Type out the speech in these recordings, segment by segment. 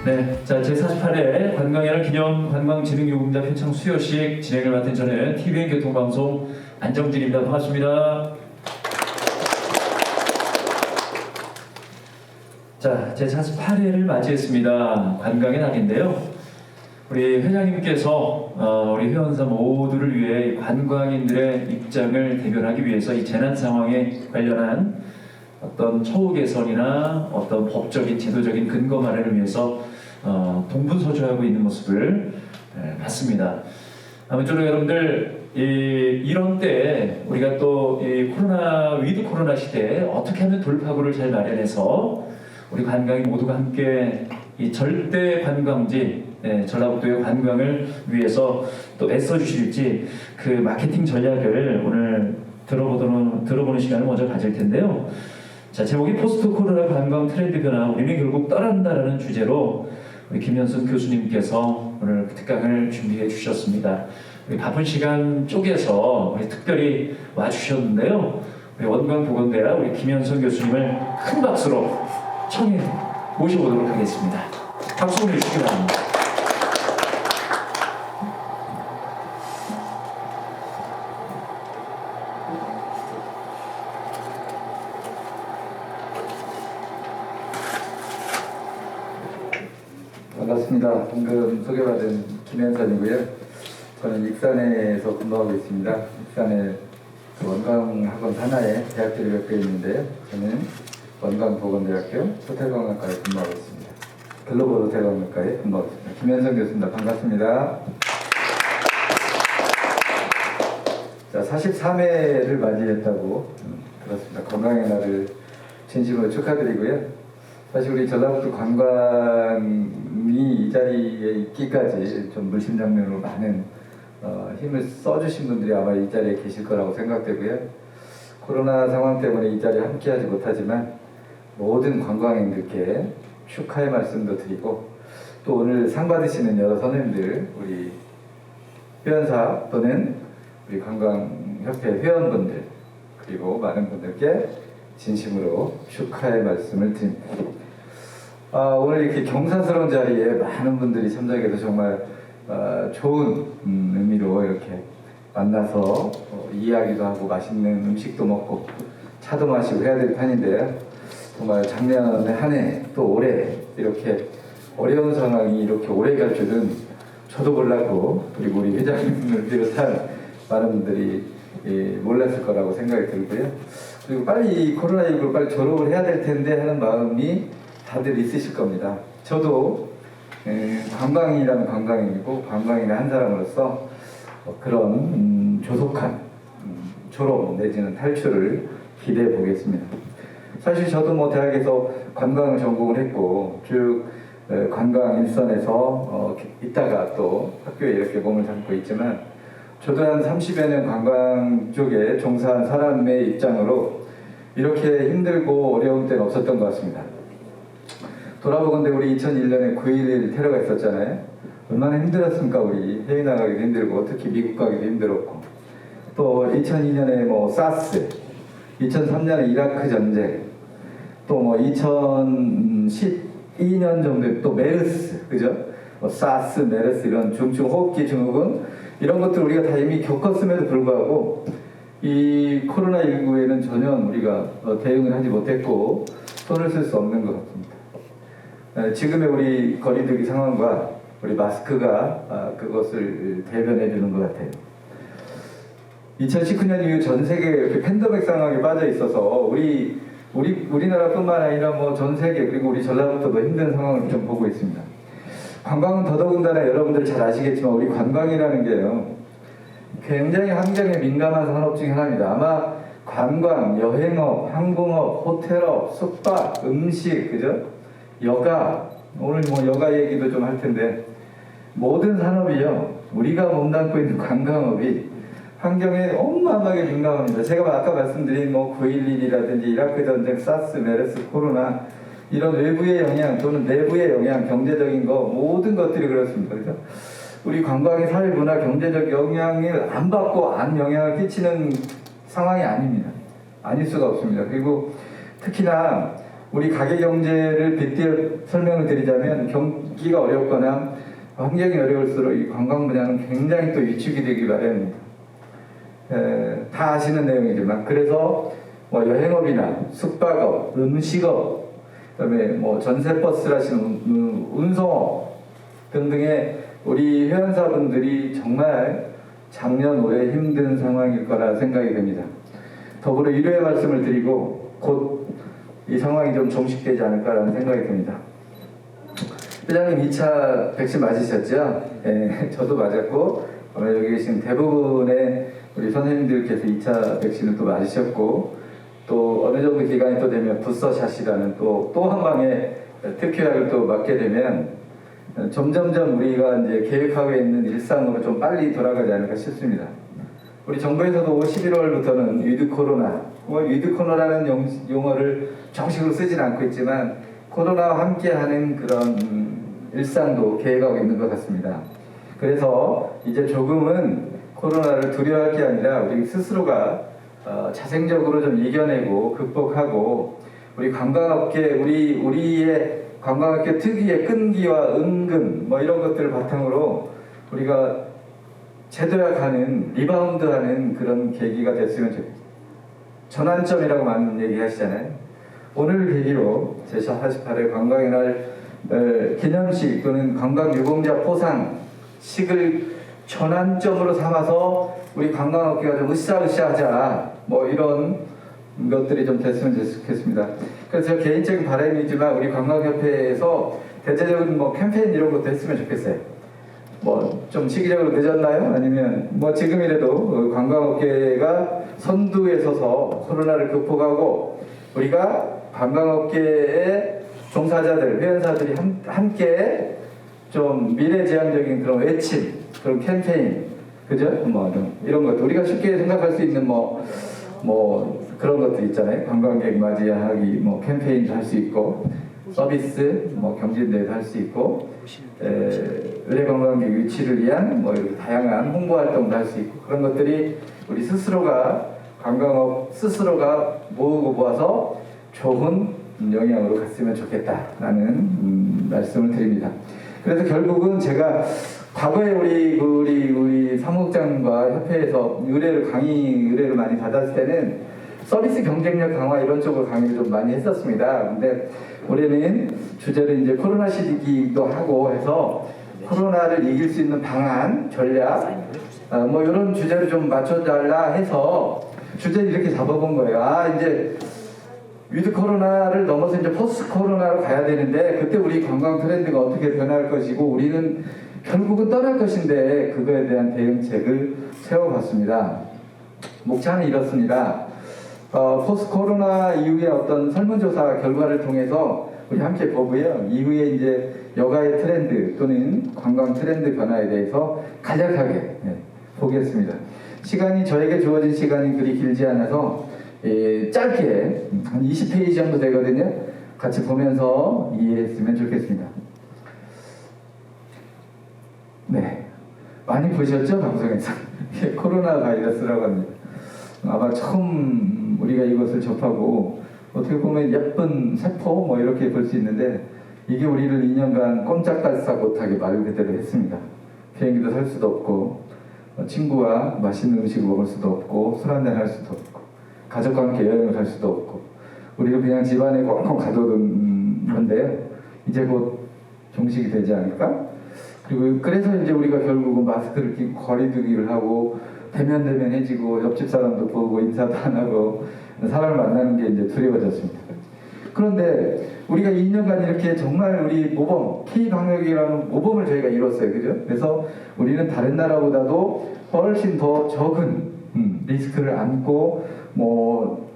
네, 자 제48회 관광연을 기념 관광진흥요금자 표창 수여식 진행을 맡은 저는 TVN 교통방송 안정진입니다. 반갑습니다. 자, 제48회를 맞이했습니다. 관광의 날인데요. 우리 회장님께서 우리 회원사 모두를 위해 관광인들의 입장을 대변하기 위해서 이 재난 상황에 관련한 어떤 처우 개선이나 어떤 법적인 제도적인 근거 마련을 위해서 동분서주하고 있는 모습을 봤습니다. 아무쪼록 여러분들 이런 때 우리가 또 이 위드 코로나 시대에 어떻게 하면 돌파구를 잘 마련해서 우리 관광인 모두가 함께 이 절대 관광지 전라북도의 관광을 위해서 또 애써주실지 그 마케팅 전략을 오늘 들어보는 시간을 먼저 가질 텐데요. 자, 제목이 포스트 코로나 관광 트렌드 변화 우리는 결국 떠난다라는 주제로 우리 김현순 교수님께서 오늘 특강을 준비해 주셨습니다. 우리 바쁜 시간 쪼개서 우리 특별히 와주셨는데요. 우리 원광보건대학 우리 김현순 교수님을 큰 박수로 청해 모셔보도록 하겠습니다. 박수 보내주시기 바랍니다. 반갑습니다. 방금 소개받은 김현선이고요. 저는 익산에서 근무하고 있습니다. 익산에 원광학원 산하에 대학들이 몇 개 있는데요. 저는 원광보건대학교 호텔관광과에 근무하고 있습니다. 글로벌 호텔관광과에 근무하고 있습니다. 김현선 교수입니다. 반갑습니다. 자, 43회를 맞이했다고 들었습니다. 건강의 날을 진심으로 축하드리고요. 사실 우리 전라북도 관광이 이 자리에 있기까지 좀 물심장면으로 많은 힘을 써주신 분들이 아마 이 자리에 계실 거라고 생각되고요. 코로나 상황 때문에 이 자리에 함께하지 못하지만 모든 관광인들께 축하의 말씀도 드리고 또 오늘 상 받으시는 여러 선생님들, 우리 회원사 또는 우리 관광협회 회원분들 그리고 많은 분들께 진심으로 축하의 말씀을 드립니다. 오늘 이렇게 경사스러운 자리에 많은 분들이 참석해서 정말 좋은 의미로 이렇게 만나서 이야기도 하고 맛있는 음식도 먹고 차도 마시고 해야 될 판인데요. 정말 작년에 한 해 또 올해 이렇게 어려운 상황이 이렇게 오래 갈 줄은 저도 몰랐고 그리고 우리 회장님을 비롯한 많은 분들이 몰랐을 거라고 생각이 들고요. 그리고 빨리 이 코로나19를 빨리 졸업을 해야 될 텐데 하는 마음이 다들 있으실 겁니다. 저도 관광인이라면 관광인이고 관광인의 한 사람으로서 그런 조속한 졸업 내지는 탈출을 기대해 보겠습니다. 사실 저도 뭐 대학에서 관광을 전공을 했고 쭉 관광 일선에서 있다가 또 학교에 이렇게 몸을 담고 있지만 저도 한 30여 년 관광 쪽에 종사한 사람의 입장으로 이렇게 힘들고 어려운 때는 없었던 것 같습니다. 돌아보건대 우리 2001년에 9.11 테러가 있었잖아요. 얼마나 힘들었습니까? 우리 해외 나가기도 힘들고 특히 미국 가기도 힘들었고 또 2002년에 뭐 사스, 2003년에 이라크 전쟁, 또 뭐 2012년 정도에 또 메르스, 그죠? 사스, 메르스 이런 중증 호흡기 증후군 이런 것들 우리가 다 이미 겪었음에도 불구하고 이 코로나19에는 전혀 우리가 대응을 하지 못했고 손을 쓸 수 없는 것 같습니다. 지금의 우리 거리두기 상황과 우리 마스크가 그것을 대변해 주는 것 같아요. 2019년 이후 전 세계가 이렇게 팬데믹 상황에 빠져 있어서 우리나라뿐만 아니라 뭐 전 세계 그리고 우리 전라북도도 힘든 상황을 좀 보고 있습니다. 관광은 더더군다나 여러분들 잘 아시겠지만 우리 관광이라는 게요 굉장히 환경에 민감한 산업 중에 하나입니다. 아마 관광, 여행업, 항공업, 호텔업, 숙박, 음식, 그죠? 여가, 오늘 뭐 여가 얘기도 좀 할 텐데 모든 산업이요 우리가 몸담고 있는 관광업이 환경에 어마어마하게 민감합니다. 제가 아까 말씀드린 뭐 9.11이라든지 이라크 전쟁, 사스, 메르스, 코로나 이런 외부의 영향 또는 내부의 영향, 경제적인 거 모든 것들이 그렇습니다. 그래서 우리 관광의 사회, 문화, 경제적 영향을 안 받고 안 영향을 끼치는 상황이 아닙니다. 아닐 수가 없습니다. 그리고 특히나 우리 가계 경제를 빗대어 설명을 드리자면 있기가 어렵거나 환경이 어려울수록 이 관광 분야는 굉장히 또 위축이 되기 마련입니다. 다 아시는 내용이지만 그래서 뭐 여행업이나 숙박업, 음식업, 그다음에 뭐 전세버스를 하시는 운송업 등등의 우리 회원사분들이 정말 작년 올해 힘든 상황일 거라 생각이 됩니다. 더불어 위로의 말씀을 드리고 곧 이 상황이 좀 종식되지 않을까라는 생각이 듭니다. 회장님 2차 백신 맞으셨죠? 네, 저도 맞았고 여기 계신 대부분의 우리 선생님들께서 2차 백신을 또 맞으셨고 또 어느 정도 기간이 또 되면 부서샷이라는 또 한 방의 특효약을 또 맞게 되면 점점점 우리가 이제 계획하고 있는 일상으로 좀 빨리 돌아가지 않을까 싶습니다. 우리 정부에서도 11월부터는 위드 코로나, 위드 코로나라는 용어를 정식으로 쓰진 않고 있지만 코로나와 함께하는 그런 일상도 계획하고 있는 것 같습니다. 그래서 이제 조금은 코로나를 두려워할 게 아니라 우리 스스로가 자생적으로 좀 이겨내고 극복하고 우리 관광업계 우리의 관광업계 특유의 끈기와 은근 뭐 이런 것들을 바탕으로 우리가 재도약하는 리바운드하는 그런 계기가 됐으면 좋겠습니다. 전환점이라고 많은 얘기 하시잖아요. 오늘 계기로 제48회 관광의 날 기념식 또는 관광유공자 포상식을 전환점으로 삼아서 우리 관광업계가 좀 으쌰으쌰하자 뭐 이런 것들이 좀 됐으면 좋겠습니다. 그래서 제 개인적인 바람이지만 우리 관광협회에서 대대적인 뭐 캠페인 이런 것도 했으면 좋겠어요. 뭐 좀 시기적으로 늦었나요? 아니면 뭐 지금이라도 관광업계가 선두에 서서 코로나를 극복하고 우리가 관광업계의 종사자들, 회원사들이 함께 좀 미래지향적인 그런 외침, 그런 캠페인, 그죠? 뭐 이런 것도 우리가 쉽게 생각할 수 있는 뭐 그런 것들 있잖아요. 관광객 맞이하기 뭐 캠페인도 할 수 있고 서비스 뭐 경진대회도 할 수 있고 의뢰 관광객 유치를 위한 뭐 이렇게 다양한 홍보 활동도 할 수 있고 그런 것들이 우리 스스로가 관광업 스스로가 모으고 모아서 좋은 영향으로 갔으면 좋겠다라는 말씀을 드립니다. 그래서 결국은 제가 과거에 우리 사무국장과 협회에서 강의 의뢰를 많이 받았을 때는 서비스 경쟁력 강화 이런 쪽으로 강의를 좀 많이 했었습니다. 근데 올해는 주제를 이제 코로나 시기이기도 하고 해서 코로나를 이길 수 있는 방안, 전략, 뭐 이런 주제를 좀 맞춰달라 해서 주제를 이렇게 잡아본 거예요. 이제 위드 코로나를 넘어서 이제 포스트 코로나로 가야 되는데 그때 우리 관광 트렌드가 어떻게 변할 것이고 우리는 결국은 떠날 것인데 그거에 대한 대응책을 세워봤습니다. 목차는 이렇습니다. 포스트 코로나 이후에 어떤 설문조사 결과를 통해서 우리 함께 보고요. 이후에 이제 여가의 트렌드 또는 관광 트렌드 변화에 대해서 간략하게 보겠습니다. 시간이 저에게 주어진 시간이 그리 길지 않아서 짧게 한 20페이지 정도 되거든요. 같이 보면서 이해했으면 좋겠습니다. 네, 많이 보셨죠? 방송에서. 코로나 바이러스라고 합니다. 아마 처음 우리가 이것을 접하고 어떻게 보면 예쁜 세포 뭐 이렇게 볼 수 있는데 이게 우리를 2년간 꼼짝달싹 못하게 말 그대로 했습니다. 비행기도 탈 수도 없고 친구와 맛있는 음식을 먹을 수도 없고 술 한잔 할 수도 없고 가족과 함께 여행을 갈 수도 없고 우리가 그냥 집안에 꽁꽁 가둬둔 건데요. 이제 곧 종식이 되지 않을까? 그리고 그래서 이제 우리가 결국은 마스크를 끼고 거리두기를 하고 대면대면해지고 옆집 사람도 보고 인사도 안 하고 사람을 만나는 게 이제 두려워졌습니다. 그런데 우리가 2년간 이렇게 정말 우리 모범, K방역이라는 모범을 저희가 이뤘어요. 그죠? 그래서 우리는 다른 나라보다도 훨씬 더 적은 리스크를 안고 뭐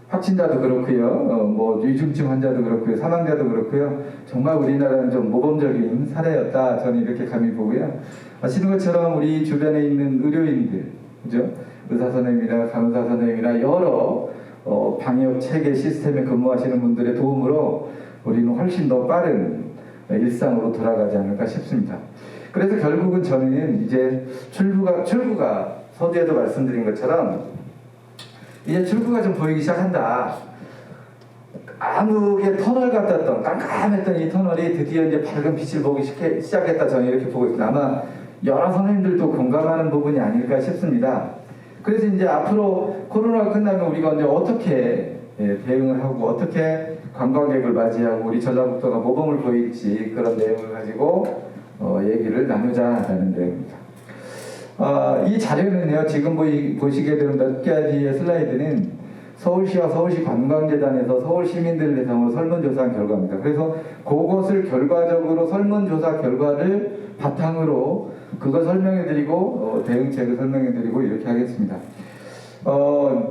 확진자도 그렇고요, 뭐 위중증 환자도 그렇고요, 사망자도 그렇고요. 정말 우리나라는 좀 모범적인 사례였다. 저는 이렇게 감히 보고요. 아시는 것처럼 우리 주변에 있는 의료인들, 그죠? 의사 선생님이나 간호사 선생님이나 여러 방역 체계 시스템에 근무하시는 분들의 도움으로 우리는 훨씬 더 빠른 일상으로 돌아가지 않을까 싶습니다. 그래서 결국은 저는 이제 출구가 서두에도 말씀드린 것처럼 이제 출구가 좀 보이기 시작한다. 암흑의 터널 같았던 깜깜했던 이 터널이 드디어 이제 밝은 빛을 보기 시작했다. 저는 이렇게 보고 있습니다. 아마 여러 선생님들도 공감하는 부분이 아닐까 싶습니다. 그래서 이제 앞으로 코로나가 끝나면 우리가 이제 어떻게 대응을 하고 어떻게 관광객을 맞이하고 우리 전라북도가 모범을 보일지 그런 내용을 가지고 얘기를 나누자라는 내용입니다. 이 자료는요, 지금 보시게 되는 몇 가지의 슬라이드는 서울시와 서울시 관광재단에서 서울 시민들을 대상으로 설문조사한 결과입니다. 그래서 그것을 결과적으로 설문조사 결과를 바탕으로 그걸 설명해드리고 대응책을 설명해드리고 이렇게 하겠습니다.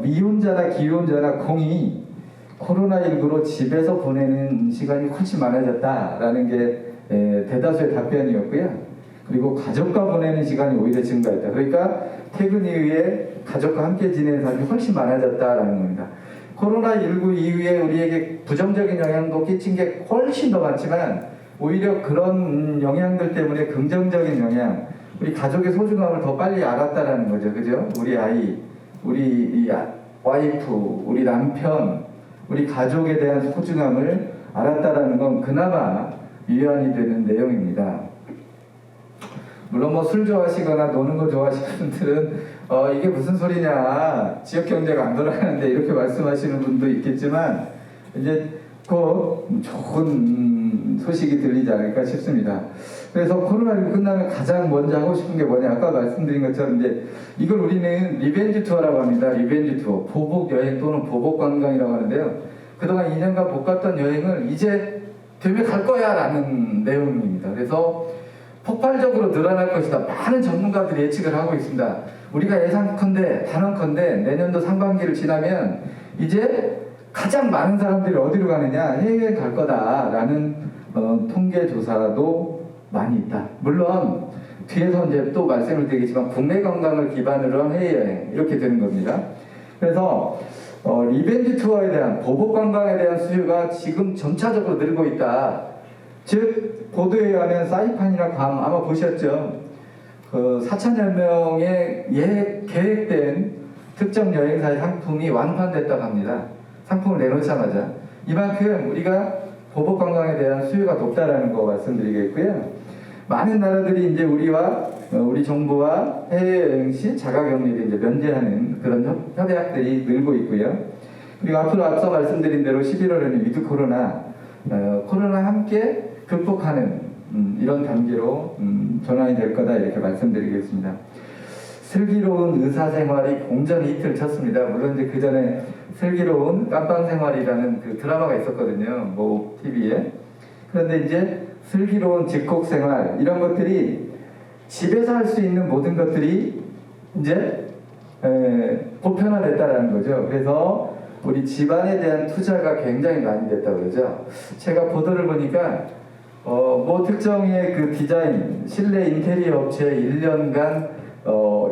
미혼자나 기혼자나 공이 코로나19로 집에서 보내는 시간이 훨씬 많아졌다라는 게 대다수의 답변이었고요. 그리고 가족과 보내는 시간이 오히려 증가했다. 그러니까 퇴근 이후에 가족과 함께 지내는 사람이 훨씬 많아졌다라는 겁니다. 코로나19 이후에 우리에게 부정적인 영향도 끼친 게 훨씬 더 많지만 오히려 그런 영향들 때문에 긍정적인 영향, 우리 가족의 소중함을 더 빨리 알았다라는 거죠. 그죠? 우리 아이, 우리 와이프, 우리 남편, 우리 가족에 대한 소중함을 알았다라는 건 그나마 위안이 되는 내용입니다. 물론 뭐 술 좋아하시거나 노는 거 좋아하시는 분들은 이게 무슨 소리냐, 지역 경제가 안 돌아가는데 이렇게 말씀하시는 분도 있겠지만 이제 곧 좋은 소식이 들리지 않을까 싶습니다. 그래서 코로나19 끝나면 가장 먼저 하고 싶은 게 뭐냐, 아까 말씀드린 것처럼 이제 이걸 우리는 리벤지 투어라고 합니다. 리벤지 투어, 보복 여행 또는 보복 관광이라고 하는데요. 그동안 2년간 못 갔던 여행을 이제 되면 갈 거야 라는 내용입니다. 그래서 폭발적으로 늘어날 것이다. 많은 전문가들이 예측을 하고 있습니다. 우리가 예상컨대, 단언컨대 내년도 상반기를 지나면 이제 가장 많은 사람들이 어디로 가느냐, 해외여행 갈 거다라는 통계 조사도 많이 있다. 물론 뒤에서 이제 또 말씀을 드리겠지만 국내 관광을 기반으로 한 해외여행 이렇게 되는 겁니다. 그래서 리벤지 투어에 대한 보복 관광에 대한 수요가 지금 점차적으로 늘고 있다. 즉 보도에 의하면 사이판이나 괌 아마 보셨죠? 그 4천여 명의 계획된 특정 여행사의 상품이 완판됐다고 합니다. 상품을 내놓자마자 이만큼 우리가 보복 관광에 대한 수요가 높다라는 거 말씀드리겠고요. 많은 나라들이 이제 우리 정부와 해외여행 시 자가격리를 이제 면제하는 그런 협약들이 늘고 있고요. 그리고 앞서 말씀드린 대로 11월에는 위드 코로나 함께 극복하는 이런 단계로 전환이 될 거다 이렇게 말씀드리겠습니다. 슬기로운 의사생활이 공전이 이틀 쳤습니다. 물론 이제 그 전에 슬기로운 깜빵생활이라는 그 드라마가 있었거든요. 뭐 TV에. 그런데 이제 슬기로운 집콕생활 이런 것들이 집에서 할 수 있는 모든 것들이 이제 보편화됐다라는 거죠. 그래서 우리 집안에 대한 투자가 굉장히 많이 됐다고 그러죠. 제가 보도를 보니까 뭐 특정의 그 디자인, 실내 인테리어 업체 1년간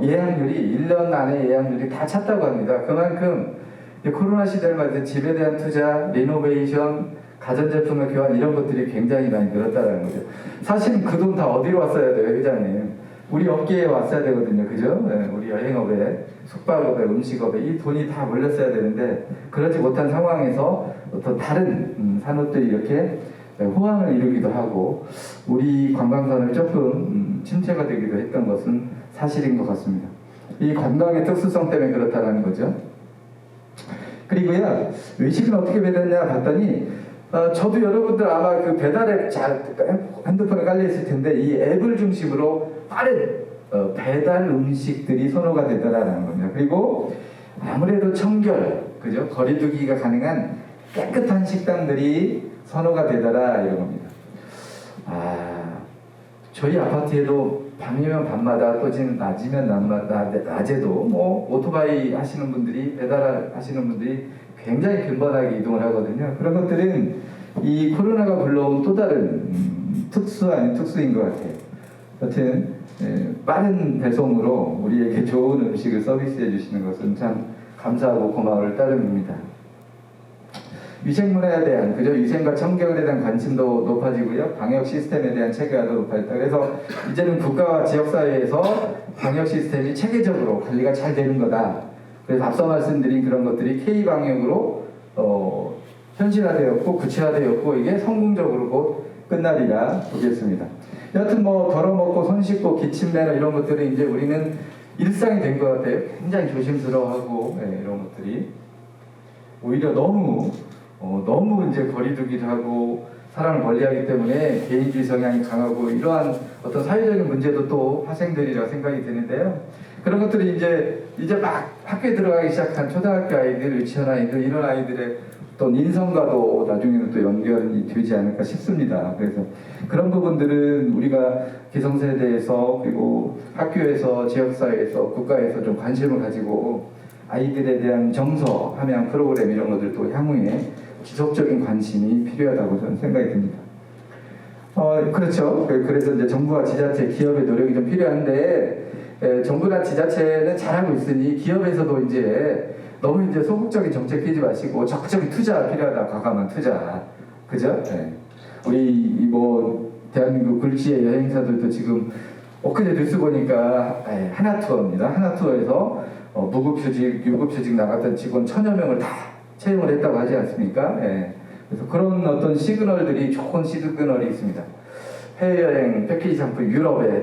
예약률이 1년 안에 예약률이 다 찼다고 합니다. 그만큼 코로나 시대를 맞은 집에 대한 투자, 리노베이션, 가전제품의 교환 이런 것들이 굉장히 많이 늘었다는 거죠. 사실은 그 돈 다 어디로 왔어야 돼요, 회장님? 우리 업계에 왔어야 되거든요, 그죠? 네, 우리 여행업에, 숙박업에, 음식업에 이 돈이 다 몰렸어야 되는데 그러지 못한 상황에서 또 다른 산업들이 이렇게 호황을 이루기도 하고 우리 관광산업이 조금 침체가 되기도 했던 것은 사실인 것 같습니다. 이 관광의 특수성 때문에 그렇다는 거죠. 그리고요, 외식은 어떻게 배달했냐 봤더니 저도 여러분들 아마 그 배달앱 핸드폰에 깔려 있을 텐데 이 앱을 중심으로 빠른 배달 음식들이 선호가 되더라는 겁니다. 그리고 아무래도 청결, 그죠? 거리두기가 가능한 깨끗한 식당들이 선호가 되더라 이런 겁니다. 저희 아파트에도 밤이면 밤마다 또 지금 낮이면 낮에도 뭐 오토바이 하시는 분들이 배달 하시는 분들이 굉장히 빈번하게 이동을 하거든요. 그런 것들은 이 코로나가 불러온 또 다른 특수 아닌 특수인 것 같아요. 여튼 빠른 배송으로 우리에게 좋은 음식을 서비스해 주시는 것은 참 감사하고 고마울 따름입니다. 위생문화에 대한 위생과 청결에 대한 관심도 높아지고요. 방역 시스템에 대한 체계화도 높아졌다. 그래서 이제는 국가와 지역사회에서 방역 시스템이 체계적으로 관리가 잘 되는 거다. 그래서 앞서 말씀드린 그런 것들이 K 방역으로 현실화되었고 구체화되었고 이게 성공적으로 곧 끝나리라 보겠습니다. 여하튼 뭐 덜어먹고 손 씻고 기침 매너 이런 것들은 이제 우리는 일상이 된 것 같아요. 굉장히 조심스러워하고 이런 것들이 오히려 너무 이제 거리두기를 하고 사람을 멀리하기 때문에 개인주의 성향이 강하고 이러한 어떤 사회적인 문제도 또 파생되리라 생각이 드는데요. 그런 것들이 이제 막 학교에 들어가기 시작한 초등학교 아이들, 유치원 아이들 이런 아이들의 또 인성과도 나중에는 또 연결이 되지 않을까 싶습니다. 그래서 그런 부분들은 우리가 기성세대에서 그리고 학교에서 지역사회에서 국가에서 좀 관심을 가지고 아이들에 대한 정서, 함양 프로그램 이런 것들도 향후에 지속적인 관심이 필요하다고 저는 생각이 듭니다. 그렇죠. 그래서 이제 정부와 지자체, 기업의 노력이 좀 필요한데 정부나 지자체는 잘하고 있으니 기업에서도 이제 너무 이제 소극적인 정책 피지 마시고 적극적인 투자 필요하다. 과감한 투자. 그죠? 네. 우리 뭐 대한민국 글씨의 여행사들도 지금 엊그제 뉴스 보니까 하나투어입니다. 하나투어에서 무급휴직, 유급휴직 나갔던 직원 1000여 명을 다 채용을 했다고 하지 않습니까? 예. 그래서 그런 어떤 시그널들이 좋은 시그널이 있습니다. 해외여행 패키지 상품 유럽에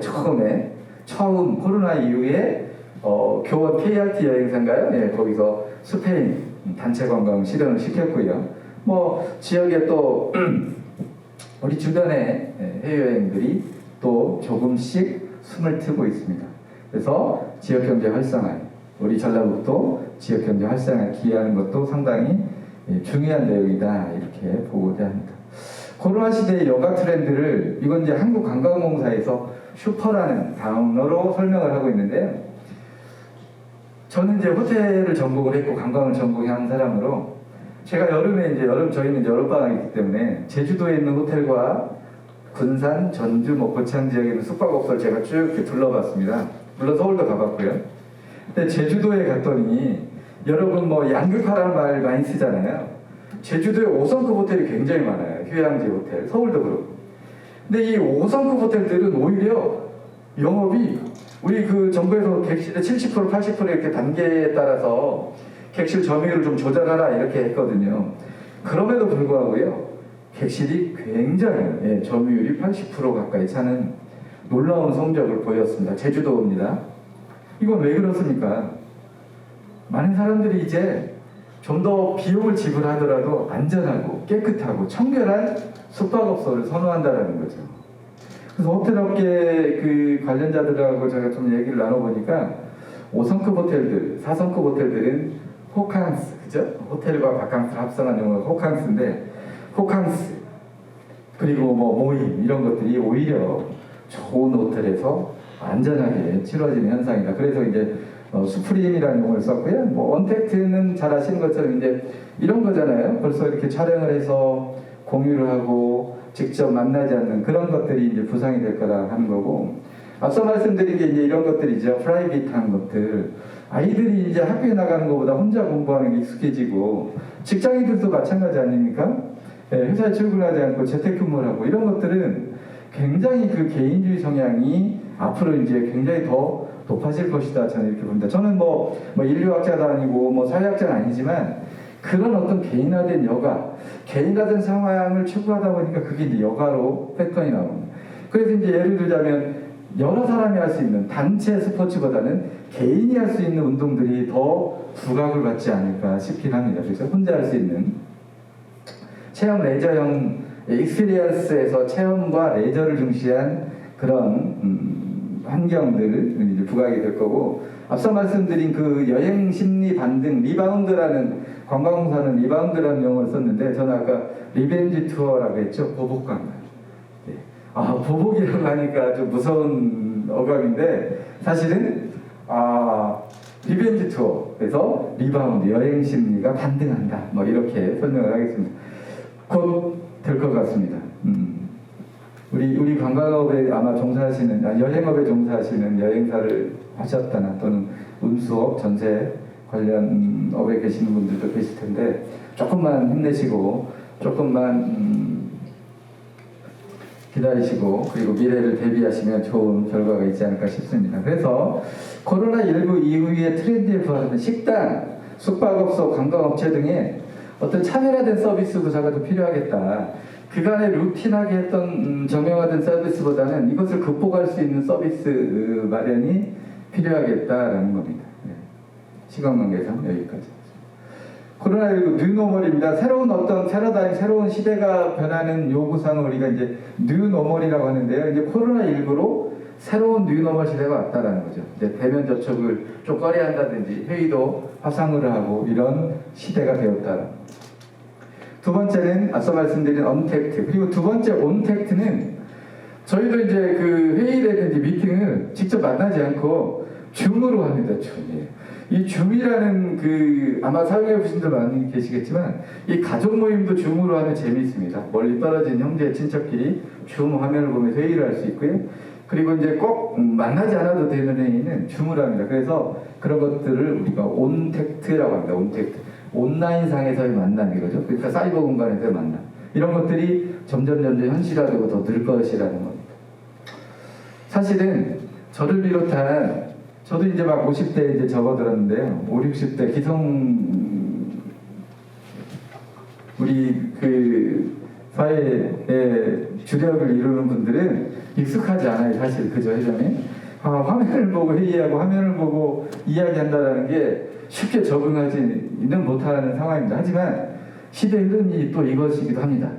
처음 코로나 이후에 교원 KRT 여행사인가요? 예, 거기서 스페인 단체 관광 실현을 시켰고요. 뭐 지역에 또 우리 주변에 해외여행들이 또 조금씩 숨을 트고 있습니다. 그래서 지역경제 활성화, 우리 전라북도 지역경제 활성화에 기여하는 것도 상당히 중요한 내용이다 이렇게 보고자 합니다. 코로나 시대의 여가 트렌드를 이건 이제 한국관광공사에서 슈퍼라는 단어로 설명을 하고 있는데요. 저는 이제 호텔을 전공을 했고 관광을 전공한 사람으로 제가 여름에 저희는 여름방학이기 때문에 제주도에 있는 호텔과 군산, 전주, 고창 지역에 있는 숙박업소를 제가 쭉 이렇게 둘러봤습니다. 물론 서울도 가봤고요. 근데 제주도에 갔더니 여러분 뭐 양극화라는 말 많이 쓰잖아요. 제주도에 5성급 호텔이 굉장히 많아요. 휴양지 호텔, 서울도 그렇고. 근데 이 5성급 호텔들은 오히려 영업이 우리 그 정부에서 객실의 70%, 80% 이렇게 단계에 따라서 객실 점유율을 좀 조절하라 이렇게 했거든요. 그럼에도 불구하고요. 객실이 굉장히 점유율이 80% 가까이 차는 놀라운 성적을 보였습니다. 제주도입니다. 이건 왜 그렇습니까? 많은 사람들이 이제 좀 더 비용을 지불하더라도 안전하고 깨끗하고 청결한 숙박업소를 선호한다는 거죠. 그래서 호텔업계 그 관련자들하고 제가 좀 얘기를 나눠보니까 5성급 호텔들, 4성급 호텔들은 호캉스, 그죠? 호텔과 바캉스를 합성한 용어가 호캉스인데 호캉스 그리고 뭐 모임 이런 것들이 오히려 좋은 호텔에서 안전하게 치러지는 현상이다. 그래서 이제 수프림이라는 용어를 썼고요. 뭐 언택트는 잘 아시는 것처럼 이제 이런 거잖아요. 벌써 이렇게 촬영을 해서 공유를 하고 직접 만나지 않는 그런 것들이 이제 부상이 될 거라 하는 거고, 앞서 말씀드린 게 이제 이런 것들이죠. 프라이빗한 것들. 아이들이 이제 학교에 나가는 것보다 혼자 공부하는 게 익숙해지고, 직장인들도 마찬가지 아닙니까? 회사에 출근하지 않고 재택근무를 하고 이런 것들은 굉장히 그 개인주의 성향이 앞으로 이제 굉장히 더 높아질 것이다. 저는 이렇게 봅니다. 저는 뭐 인류학자도 아니고 뭐 사회학자는 아니지만 그런 어떤 개인화된 여가, 개인화된 상황을 추구하다 보니까 그게 이제 여가로 패턴이 나옵니다. 그래서 이제 예를 들자면 여러 사람이 할 수 있는 단체 스포츠보다는 개인이 할 수 있는 운동들이 더 부각을 받지 않을까 싶긴 합니다. 그래서 혼자 할 수 있는 체험 레저형 익스피리언스에서 체험과 레저를 중시한 그런 환경들 이제 부각이 될 거고, 앞서 말씀드린 그 여행 심리 반등 리바운드라는 관광공사는 리바운드라는 용어를 썼는데 저는 아까 리벤지 투어라고 했죠. 보복 관광. 네. 보복이라고 하니까 좀 무서운 어감인데 사실은 리벤지 투어에서 리바운드 여행 심리가 반등한다. 뭐 이렇게 설명을 하겠습니다. 곧 될 것 같습니다. 우리 관광업에 아마 종사하시는, 여행업에 종사하시는 여행사를 하셨다나 또는 운수업, 전세 관련 업에 계시는 분들도 계실 텐데 조금만 힘내시고 조금만 기다리시고 그리고 미래를 대비하시면 좋은 결과가 있지 않을까 싶습니다. 그래서 코로나19 이후의 트렌드에 부합하는 식당, 숙박업소, 관광업체 등의 어떤 차별화된 서비스 구조가 더 필요하겠다. 그간의 루틴하게 했던 정형화된 서비스보다는 이것을 극복할 수 있는 서비스 마련이 필요하겠다라는 겁니다. 네. 시간 관계상 여기까지. 코로나19 뉴노멀입니다. 새로운 어떤 패러다임, 새로운 시대가 변하는 요구사항을 우리가 이제 뉴노멀이라고 하는데요. 이제 코로나19로 새로운 뉴노멀 시대가 왔다라는 거죠. 이제 대면 접촉을 좀 꺼려한다든지 회의도 화상으로 하고 이런 시대가 되었다. 두 번째는 앞서 말씀드린 언택트, 그리고 두 번째 온택트는 저희도 이제 그 회의라든지 미팅을 직접 만나지 않고 줌으로 합니다. 줌이에요. 이 줌이라는 그 아마 사용해 보신 분들 많이 계시겠지만 이 가족 모임도 줌으로 하면 재미있습니다. 멀리 떨어진 형제 친척끼리 줌 화면을 보면서 회의를 할 수 있고요. 그리고 이제 꼭 만나지 않아도 되는 회의는 줌으로 합니다. 그래서 그런 것들을 우리가 온택트라고 합니다. 온택트. 온라인상에서의 만남이거죠. 그러니까 사이버 공간에서의 만남. 이런 것들이 점점 현실화되고 더 늘 것이라는 겁니다. 사실은 저를 비롯한 저도 이제 막 50대 이제 접어들었는데요. 5, 60대 우리 그 사회의 주력을 이루는 분들은 익숙하지 않아요. 사실 그죠, 회장님? 화면을 보고 회의하고 화면을 보고 이야기한다는 게 쉽게 적응하지는 못하는 상황입니다. 하지만 시대 흐름이 또 이것이기도 합니다.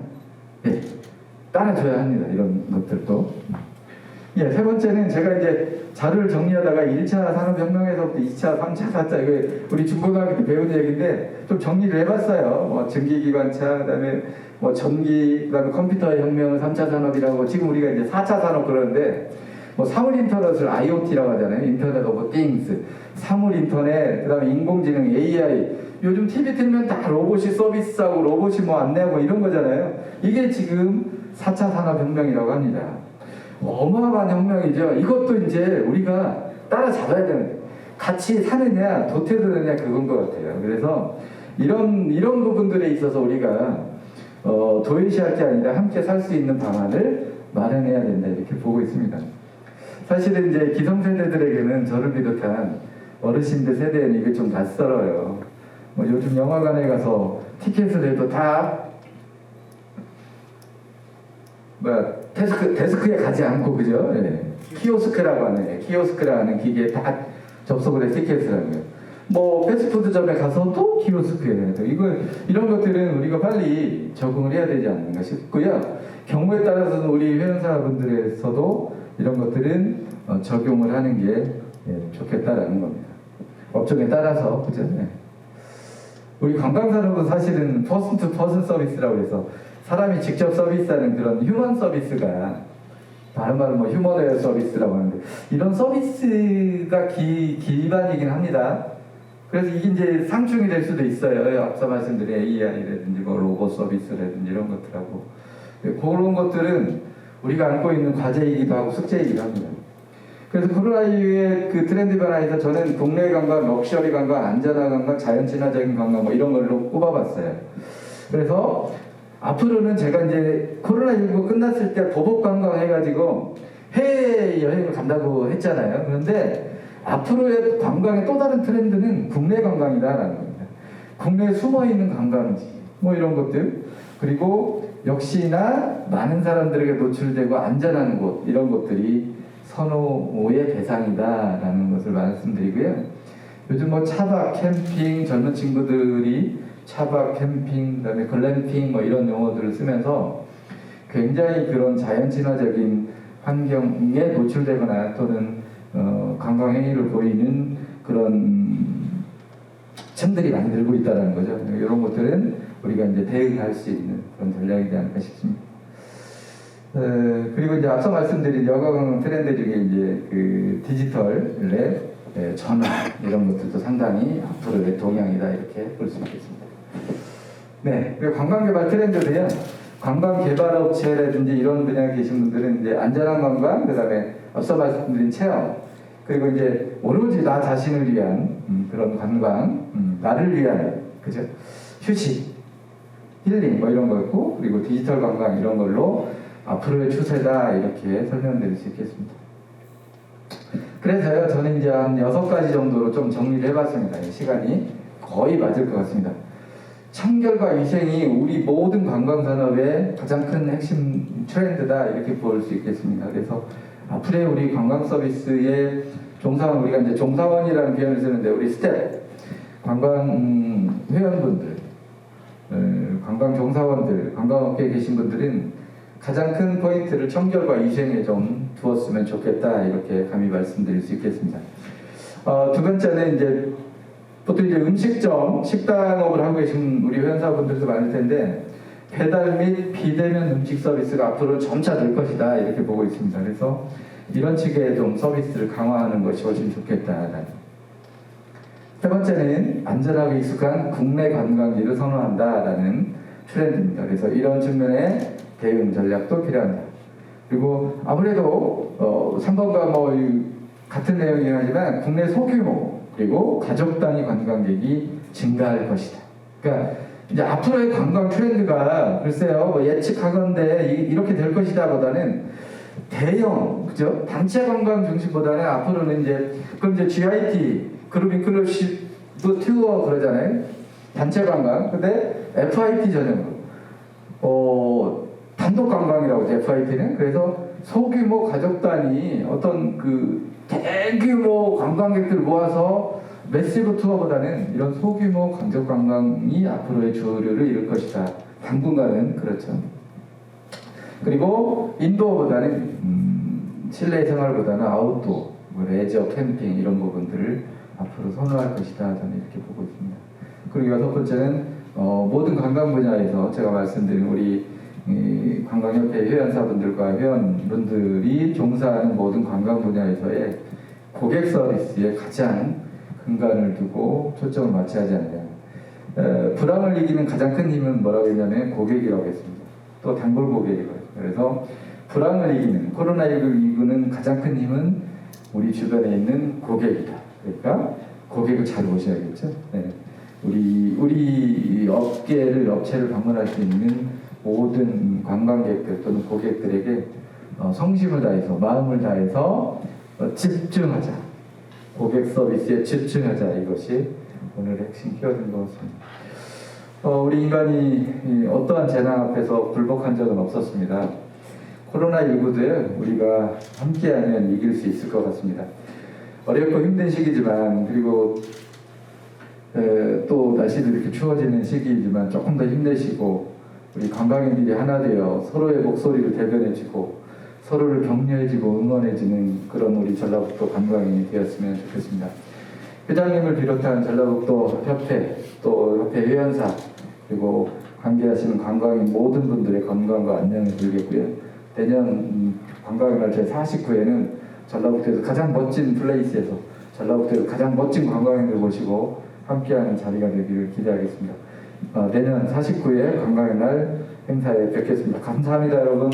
예, 따라줘야 합니다. 이런 것들도. 예, 세 번째는 제가 이제 자료를 정리하다가 1차 산업혁명에서부터 2차, 3차, 4차 이거 우리 중고등학교 때 배운 얘기인데 좀 정리를 해봤어요. 뭐 전기기관차, 그다음에 뭐 전기, 그다음에 컴퓨터 혁명을 3차 산업이라고 지금 우리가 이제 4차 산업 그러는데 뭐 사물 인터넷을 IoT라고 하잖아요. 인터넷 오브 띵스, 사물 인터넷, 그다음에 인공지능 AI. 요즘 TV 틀면 다 로봇이 서비스하고 로봇이 뭐 안내하고 이런 거잖아요. 이게 지금 4차 산업혁명이라고 합니다. 어마어마한 혁명이죠. 이것도 이제 우리가 따라잡아야 되는, 같이 사느냐 도태되느냐 그건 것 같아요. 그래서 이런 부분들에 있어서 우리가 도외시할 게 아니라 함께 살 수 있는 방안을 마련해야 된다 이렇게 보고 있습니다. 사실은 이제 기성세대들에게는 저를 비롯한 어르신들 세대에는 이게 좀 낯설어요. 뭐 요즘 영화관에 가서 티켓을 해도 다 데스크에 가지 않고 그죠? 예. 키오스크라고 하는 키오스크라는 기계에 다 접속을 해서 티켓을 하는 거예요. 뭐 패스트푸드점에 가서도 키오스크예요. 이런 것들은 우리가 빨리 적응을 해야 되지 않는가 싶고요. 경우에 따라서는 우리 회원사분들에서도 이런 것들은 적용을 하는 게 좋겠다라는 겁니다. 업종에 따라서 그죠? 네. 우리 관광산업은 사실은 퍼슨 투 퍼슨 서비스라고 해서 사람이 직접 서비스하는 그런 휴먼 서비스가 다른 말은 뭐 휴먼웨어 서비스라고 하는데 이런 서비스가 기반이긴 합니다. 그래서 이게 이제 상충이 될 수도 있어요. 앞서 말씀드린 AI라든지 뭐 로봇 서비스라든지 이런 것들하고 그런 것들은 우리가 안고 있는 과제이기도 하고 숙제이기도 합니다. 그래서 코로나 이후에 그 트렌드 변화에서 저는 국내 관광, 럭셔리 관광, 안전한 관광, 자연 친화적인 관광 뭐 이런 걸로 꼽아봤어요. 그래서 앞으로는 제가 이제 코로나19 끝났을 때 보복 관광 해가지고 해외 여행을 간다고 했잖아요. 그런데 앞으로의 관광의 또 다른 트렌드는 국내 관광이다라는 겁니다. 국내에 숨어있는 관광지 뭐 이런 것들, 그리고 역시나 많은 사람들에게 노출되고 안전한 곳, 이런 것들이 선호의 대상이다라는 것을 말씀드리고요. 요즘 뭐 차박, 캠핑, 젊은 친구들이 차박, 캠핑, 그다음에 글램핑 뭐 이런 용어들을 쓰면서 굉장히 그런 자연 친화적인 환경에 노출되거나 또는 관광 행위를 보이는 그런 층들이 많이 늘고 있다는 거죠. 이런 것들은 우리가 이제 대응할 수 있는 그런 전략이지 않을까 싶습니다. 그리고 이제 앞서 말씀드린 여가관광 트렌드 중에 이제 그 디지털의 전환 이런 것들도 상당히 앞으로의 동향이다 이렇게 볼 수 있겠습니다. 네, 그리고 관광개발 트렌드도요. 관광개발업체라든지 이런 분야에 계신 분들은 이제 안전한 관광, 그다음에 앞서 말씀드린 체험, 그리고 이제 오로지 나 자신을 위한 그런 관광, 나를 위한 그죠? 휴식, 힐링 뭐 이런 거였고, 그리고 디지털 관광 이런 걸로 앞으로의 추세다 이렇게 설명드릴 수 있겠습니다. 그래서요, 저는 이제 한 6가지 정도로 좀 정리를 해봤습니다. 시간이 거의 맞을 것 같습니다. 청결과 위생이 우리 모든 관광 산업의 가장 큰 핵심 트렌드다 이렇게 볼 수 있겠습니다. 그래서 앞으로의 우리 관광 서비스의 종사원, 우리가 이제 종사원이라는 표현을 쓰는데 우리 스텝 관광 회원분들, 관광 종사원들, 관광업계에 계신 분들은 가장 큰 포인트를 청결과 위생에 좀 두었으면 좋겠다 이렇게 감히 말씀드릴 수 있겠습니다. 두 번째는 이제 보통 이제 음식점, 식당업을 하고 계신 우리 회원사분들도 많을 텐데 배달 및 비대면 음식 서비스가 앞으로 점차 늘 것이다 이렇게 보고 있습니다. 그래서 이런 측의 좀 서비스를 강화하는 것이 훨씬 좋겠다라는. 세 번째는 안전하고 익숙한 국내 관광지를 선호한다라는 트렌드입니다. 그래서 이런 측면의 대응 전략도 필요합니다. 그리고 아무래도 3번과 뭐 같은 내용이긴 하지만 국내 소규모 그리고 가족 단위 관광객이 증가할 것이다. 그러니까 이제 앞으로의 관광 트렌드가 글쎄요 뭐 예측하건대 이렇게 될 것이다 보다는 대형 그죠 단체 관광 중심보다는 앞으로는 이제 그럼 이제 GIT 그룹 인클루시브 투어 그러잖아요. 단체 관광. 근데 FIT 전형으로 단독 관광이라고 하죠. FIT는. 그래서 소규모 가족 단위 어떤 그 대규모 관광객들 모아서 매시브 투어보다는 이런 소규모 가족 관광이 앞으로의 주류를 이룰 것이다. 당분간은 그렇죠. 그리고 인도어보다는 실내 생활보다는 아웃도어, 뭐 레저, 캠핑 이런 부분들을 앞으로 선호할 것이다. 저는 이렇게 보고 있습니다. 그리고 여섯 번째는 모든 관광 분야에서 제가 말씀드린 우리 관광협회 회원사분들과 회원분들이 종사하는 모든 관광 분야에서의 고객 서비스에 가장 근간을 두고 초점을 맞춰야 하지 않느냐. 불황을 이기는 가장 큰 힘은 뭐라고 했냐면 고객이라고 했습니다. 또 단골 고객이라고 했습니다. 그래서 불황을 이기는 코로나19를 이기는 가장 큰 힘은 우리 주변에 있는 고객이다. 그러니까 고객을 잘 모셔야겠죠. 네. 우리 업체를 방문할 수 있는 모든 관광객들 또는 고객들에게 성심을 다해서 마음을 다해서 집중하자. 고객 서비스에 집중하자. 이것이 오늘의 핵심 키워드인 것 같습니다. 우리 인간이 어떠한 재난 앞에서 굴복한 적은 없었습니다. 코로나19도요 우리가 함께하면 이길 수 있을 것 같습니다. 어렵고 힘든 시기지만 그리고 또 날씨도 이렇게 추워지는 시기이지만 조금 더 힘내시고 우리 관광인들이 하나 되어 서로의 목소리를 대변해주고 서로를 격려해주고 응원해주는 그런 우리 전라북도 관광인이 되었으면 좋겠습니다. 회장님을 비롯한 전라북도 협회 또 협회 회원사 그리고 관계하시는 관광인 모든 분들의 건강과 안녕을 빌겠고요. 내년 관광의 날 제49회는 전라북도에서 가장 멋진 플레이스에서 전라북도에서 가장 멋진 관광인들 모시고 함께하는 자리가 되기를 기대하겠습니다. 내년 49회 관광의 날 행사에 뵙겠습니다. 감사합니다, 여러분.